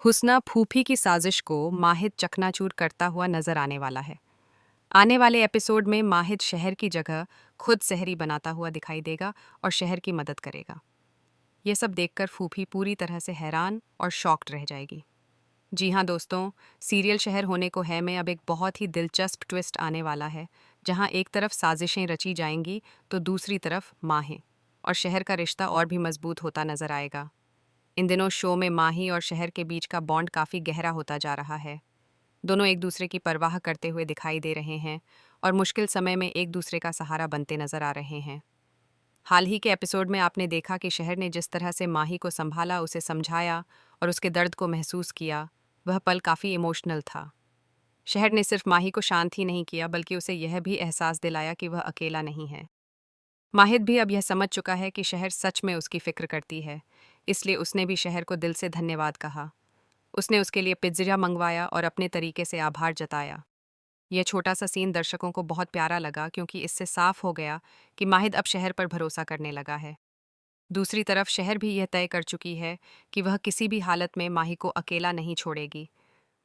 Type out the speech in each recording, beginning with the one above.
हुस्ना फूफी की साजिश को माहिद चकनाचूर करता हुआ नजर आने वाला है। आने वाले एपिसोड में माहिद शहर की जगह खुद शहरी बनाता हुआ दिखाई देगा और शहर की मदद करेगा। ये सब देखकर फूफी पूरी तरह से हैरान और शॉक्ड रह जाएगी। जी हाँ दोस्तों, सीरियल शहर होने को है में अब एक बहुत ही दिलचस्प ट्विस्ट आने वाला है, जहाँ एक तरफ साजिशें रची जाएंगी तो दूसरी तरफ माहें और शहर का रिश्ता और भी मजबूत होता नजर आएगा। इन दिनों शो में माही और शहर के बीच का बॉन्ड काफ़ी गहरा होता जा रहा है। दोनों एक दूसरे की परवाह करते हुए दिखाई दे रहे हैं और मुश्किल समय में एक दूसरे का सहारा बनते नजर आ रहे हैं। हाल ही के एपिसोड में आपने देखा कि शहर ने जिस तरह से माही को संभाला, उसे समझाया और उसके दर्द को महसूस किया, वह पल काफ़ी इमोशनल था। शहर ने सिर्फ माही को शांत ही नहीं किया, बल्कि उसे यह भी एहसास दिलाया कि वह अकेला नहीं है। माहिद भी अब यह समझ चुका है कि शहर सच में उसकी फिक्र करती है, इसलिए उसने भी शहर को दिल से धन्यवाद कहा। उसने उसके लिए पिज्जा मंगवाया और अपने तरीके से आभार जताया। यह छोटा सा सीन दर्शकों को बहुत प्यारा लगा, क्योंकि इससे साफ हो गया कि माहिद अब शहर पर भरोसा करने लगा है। दूसरी तरफ शहर भी यह तय कर चुकी है कि वह किसी भी हालत में माही को अकेला नहीं छोड़ेगी।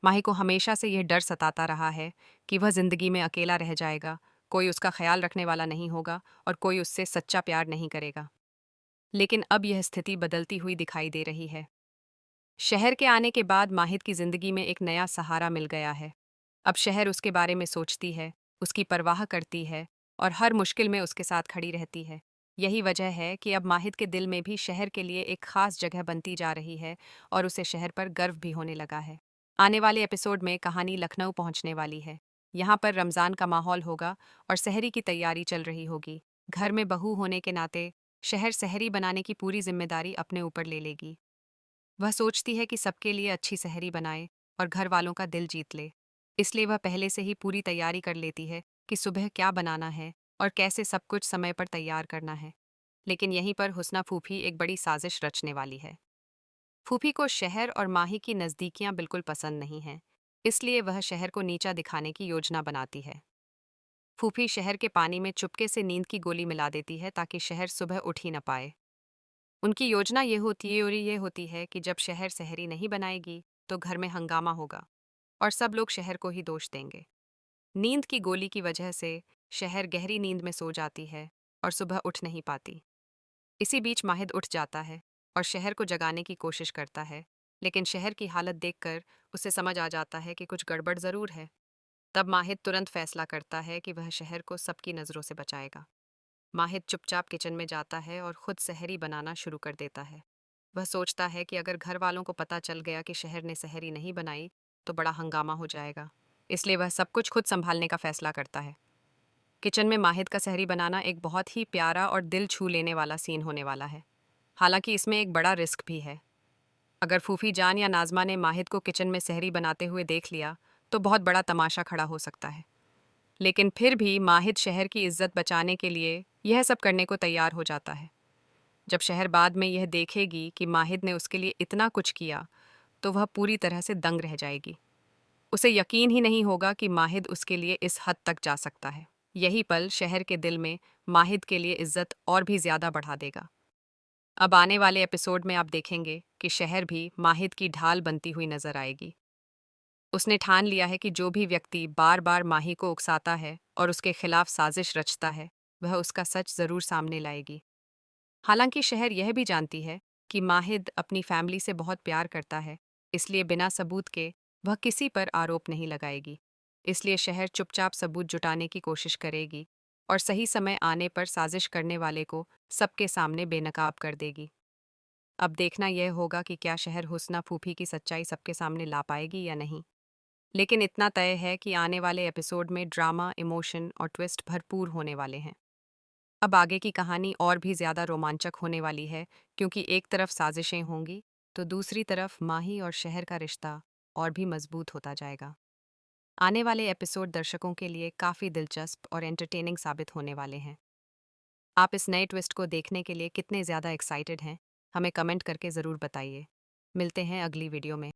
माही को हमेशा से यह डर सताता रहा है कि वह जिंदगी में अकेला रह जाएगा, कोई उसका ख्याल रखने वाला नहीं होगा और कोई उससे सच्चा प्यार नहीं करेगा। लेकिन अब यह स्थिति बदलती हुई दिखाई दे रही है। शहर के आने के बाद माहिद की जिंदगी में एक नया सहारा मिल गया है। अब शहर उसके बारे में सोचती है, उसकी परवाह करती है और हर मुश्किल में उसके साथ खड़ी रहती है। यही वजह है कि अब माहिद के दिल में भी शहर के लिए एक खास जगह बनती जा रही है और उसे शहर पर गर्व भी होने लगा है। आने वाले एपिसोड में कहानी लखनऊ पहुंचने वाली है। यहाँ पर रमज़ान का माहौल होगा और सहरी की तैयारी चल रही होगी। घर में बहू होने के नाते शहर सहरी बनाने की पूरी जिम्मेदारी अपने ऊपर ले लेगी। वह सोचती है कि सबके लिए अच्छी सहरी बनाए और घर वालों का दिल जीत ले। इसलिए वह पहले से ही पूरी तैयारी कर लेती है कि सुबह क्या बनाना है और कैसे सब कुछ समय पर तैयार करना है। लेकिन यहीं पर हुस्ना फूफी एक बड़ी साजिश रचने वाली है। फूफी को शहर और माही की नज़दीकियां बिल्कुल पसंद नहीं हैं, इसलिए वह शहर को नीचा दिखाने की योजना बनाती है। फूफी शहर के पानी में चुपके से नींद की गोली मिला देती है ताकि शहर सुबह उठ ही न पाए। उनकी योजना ये होती है कि जब शहर सहरी नहीं बनाएगी तो घर में हंगामा होगा और सब लोग शहर को ही दोष देंगे। नींद की गोली की वजह से शहर गहरी नींद में सो जाती है और सुबह उठ नहीं पाती। इसी बीच माहिद उठ जाता है और शहर को जगाने की कोशिश करता है, लेकिन शहर की हालत देखकर उसे समझ आ जाता है कि कुछ गड़बड़ ज़रूर है। तब माहिद तुरंत फैसला करता है कि वह शहर को सबकी नज़रों से बचाएगा। माहिद चुपचाप किचन में जाता है और खुद सहरी बनाना शुरू कर देता है। वह सोचता है कि अगर घर वालों को पता चल गया कि शहर ने सहरी नहीं बनाई तो बड़ा हंगामा हो जाएगा, इसलिए वह सब कुछ खुद संभालने का फैसला करता है। किचन में माहिद का सहरी बनाना एक बहुत ही प्यारा और दिल छू लेने वाला सीन होने वाला है। हालांकि इसमें एक बड़ा रिस्क भी है। अगर फूफी जान या नाजमा ने माहिद को किचन में सहरी बनाते हुए देख लिया तो बहुत बड़ा तमाशा खड़ा हो सकता है। लेकिन फिर भी माहिद शहर की इज्जत बचाने के लिए यह सब करने को तैयार हो जाता है। जब शहर बाद में यह देखेगी कि माहिद ने उसके लिए इतना कुछ किया तो वह पूरी तरह से दंग रह जाएगी। उसे यकीन ही नहीं होगा कि माहिद उसके लिए इस हद तक जा सकता है। यही पल शहर के दिल में माहिद के लिए इज्जत और भी ज्यादा बढ़ा देगा। अब आने वाले एपिसोड में आप देखेंगे कि शहर भी माहिद की ढाल बनती हुई नजर आएगी। उसने ठान लिया है कि जो भी व्यक्ति बार बार माही को उकसाता है और उसके खिलाफ साजिश रचता है, वह उसका सच जरूर सामने लाएगी। हालांकि शहर यह भी जानती है कि माहिद अपनी फैमिली से बहुत प्यार करता है, इसलिए बिना सबूत के वह किसी पर आरोप नहीं लगाएगी। इसलिए शहर चुपचाप सबूत जुटाने की कोशिश करेगी और सही समय आने पर साजिश करने वाले को सबके सामने बेनकाब कर देगी। अब देखना यह होगा कि क्या शहर हुस्ना फूफी की सच्चाई सबके सामने ला पाएगी या नहीं। लेकिन इतना तय है कि आने वाले एपिसोड में ड्रामा, इमोशन और ट्विस्ट भरपूर होने वाले हैं। अब आगे की कहानी और भी ज़्यादा रोमांचक होने वाली है, क्योंकि एक तरफ साजिशें होंगी तो दूसरी तरफ माही और शहर का रिश्ता और भी मजबूत होता जाएगा। आने वाले एपिसोड दर्शकों के लिए काफ़ी दिलचस्प और एंटरटेनिंग साबित होने वाले हैं। आप इस नए ट्विस्ट को देखने के लिए कितने ज़्यादा एक्साइटेड हैं, हमें कमेंट करके ज़रूर बताइए। मिलते हैं अगली वीडियो में।